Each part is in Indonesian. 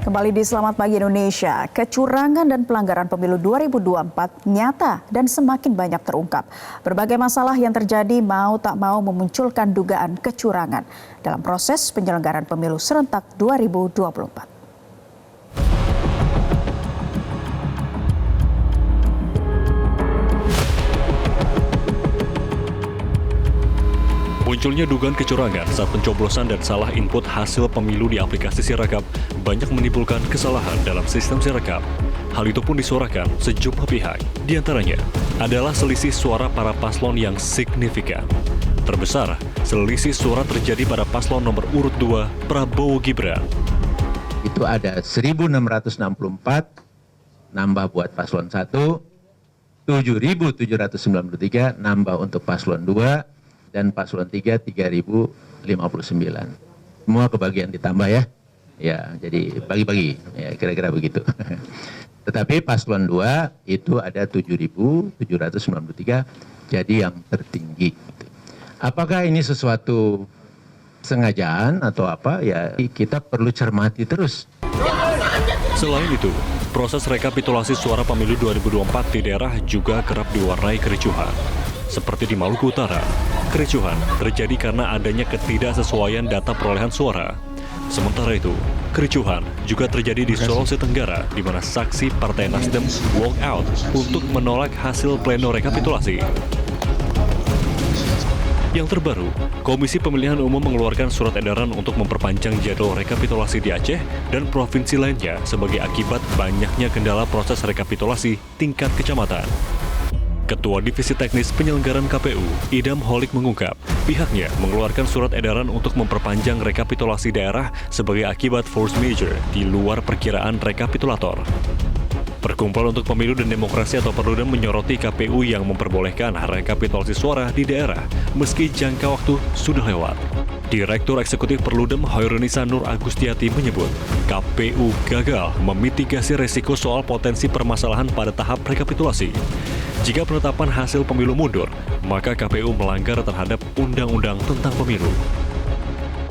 Kembali di Selamat Pagi Indonesia, kecurangan dan pelanggaran pemilu 2024 nyata dan semakin banyak terungkap. Berbagai masalah yang terjadi mau tak mau memunculkan dugaan kecurangan dalam proses penyelenggaraan pemilu serentak 2024. Munculnya dugaan kecurangan saat pencoblosan dan salah input hasil pemilu di aplikasi Sirekap banyak menimbulkan kesalahan dalam sistem Sirekap. Hal itu pun disuarakan sejumlah pihak. Di antaranya adalah selisih suara para paslon yang signifikan. Terbesar, selisih suara terjadi pada paslon nomor urut 2, Prabowo Gibran. Itu ada 1.664 nambah buat paslon 1, 7.793 nambah untuk paslon 2, dan paslon 3 3.059. Semua kebagian ditambah ya. Ya, jadi bagi-bagi ya, kira-kira begitu. Tetapi paslon 2 itu ada 7.793 jadi yang tertinggi. Apakah ini sesuatu sengajaan atau apa? Ya, kita perlu cermati terus. Selain itu, proses rekapitulasi suara pemilu 2024 di daerah juga kerap diwarnai kericuhan. Seperti di Maluku Utara, kericuhan terjadi karena adanya ketidaksesuaian data perolehan suara. Sementara itu, kericuhan juga terjadi di Sulawesi Tenggara, di mana saksi Partai Nasdem walk out untuk menolak hasil pleno rekapitulasi. Yang terbaru, Komisi Pemilihan Umum mengeluarkan surat edaran untuk memperpanjang jadwal rekapitulasi di Aceh dan provinsi lainnya sebagai akibat banyaknya kendala proses rekapitulasi tingkat kecamatan. Ketua Divisi Teknis Penyelenggaraan KPU, Idam Holik mengungkap, pihaknya mengeluarkan surat edaran untuk memperpanjang rekapitulasi daerah sebagai akibat force majeure di luar perkiraan rekapitulator. Perkumpulan untuk Pemilu dan Demokrasi atau Perludem menyoroti KPU yang memperbolehkan rekapitulasi suara di daerah meski jangka waktu sudah lewat. Direktur Eksekutif Perludem Hoirunisa Nur Agustiati menyebut KPU gagal memitigasi resiko soal potensi permasalahan pada tahap rekapitulasi. Jika penetapan hasil pemilu mundur, maka KPU melanggar terhadap Undang-Undang tentang Pemilu.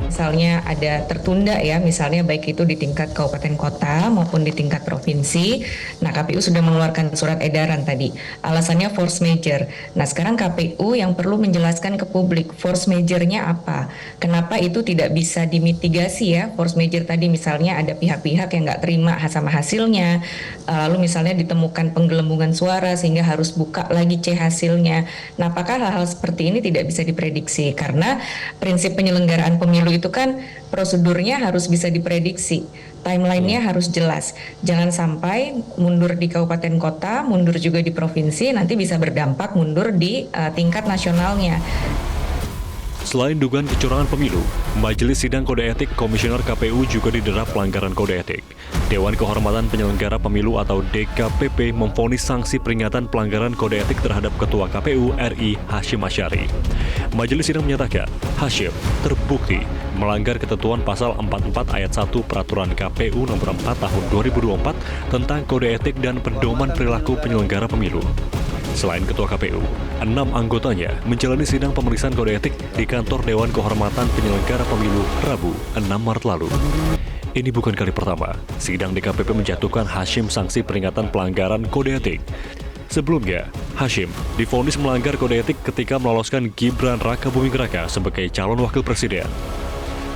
Misalnya ada tertunda ya, misalnya baik itu di tingkat kabupaten kota maupun di tingkat provinsi. Nah, KPU sudah mengeluarkan surat edaran tadi. Alasannya force majeure. Nah, sekarang KPU yang perlu menjelaskan ke publik force majeure-nya apa. Kenapa itu tidak bisa dimitigasi ya. Force majeure tadi misalnya ada pihak-pihak yang nggak terima sama hasilnya. Lalu misalnya ditemukan penggelembungan suara sehingga harus buka lagi C hasilnya. Nah, apakah hal-hal seperti ini tidak bisa diprediksi? Karena prinsip penyelenggaraan pemilu itu kan prosedurnya harus bisa diprediksi, timelinenya harus jelas. Jangan sampai mundur di kabupaten kota, mundur juga di provinsi, nanti bisa berdampak mundur di tingkat nasionalnya. Selain dugaan kecurangan pemilu, Majelis Sidang Kode Etik Komisioner KPU juga didera pelanggaran kode etik. Dewan Kehormatan Penyelenggara Pemilu atau DKPP memvonis sanksi peringatan pelanggaran kode etik terhadap Ketua KPU RI Hashim Asyari. Majelis Sidang menyatakan Hashim terbukti melanggar ketentuan pasal 44 ayat 1 Peraturan KPU nomor 4 tahun 2024 tentang kode etik dan pedoman perilaku penyelenggara pemilu. Selain Ketua KPU, 6 anggotanya menjalani sidang pemeriksaan kode etik di kantor Dewan Kehormatan Penyelenggara Pemilu Rabu 6 Maret lalu. Ini bukan kali pertama sidang DKPP menjatuhkan Hashim sanksi peringatan pelanggaran kode etik. Sebelumnya, Hashim divonis melanggar kode etik ketika meloloskan Gibran Rakabuming Raka sebagai calon wakil presiden.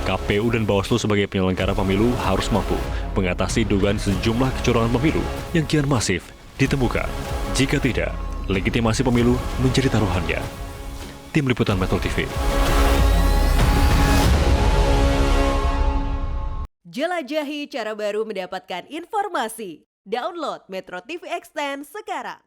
KPU dan Bawaslu sebagai penyelenggara pemilu harus mampu mengatasi dugaan sejumlah kecurangan pemilu yang kian masif ditemukan. Jika tidak, legitimasi pemilu menjadi taruhannya. Tim Liputan Metro TV. Jelajahi cara baru mendapatkan informasi. Download Metro TV Extend sekarang.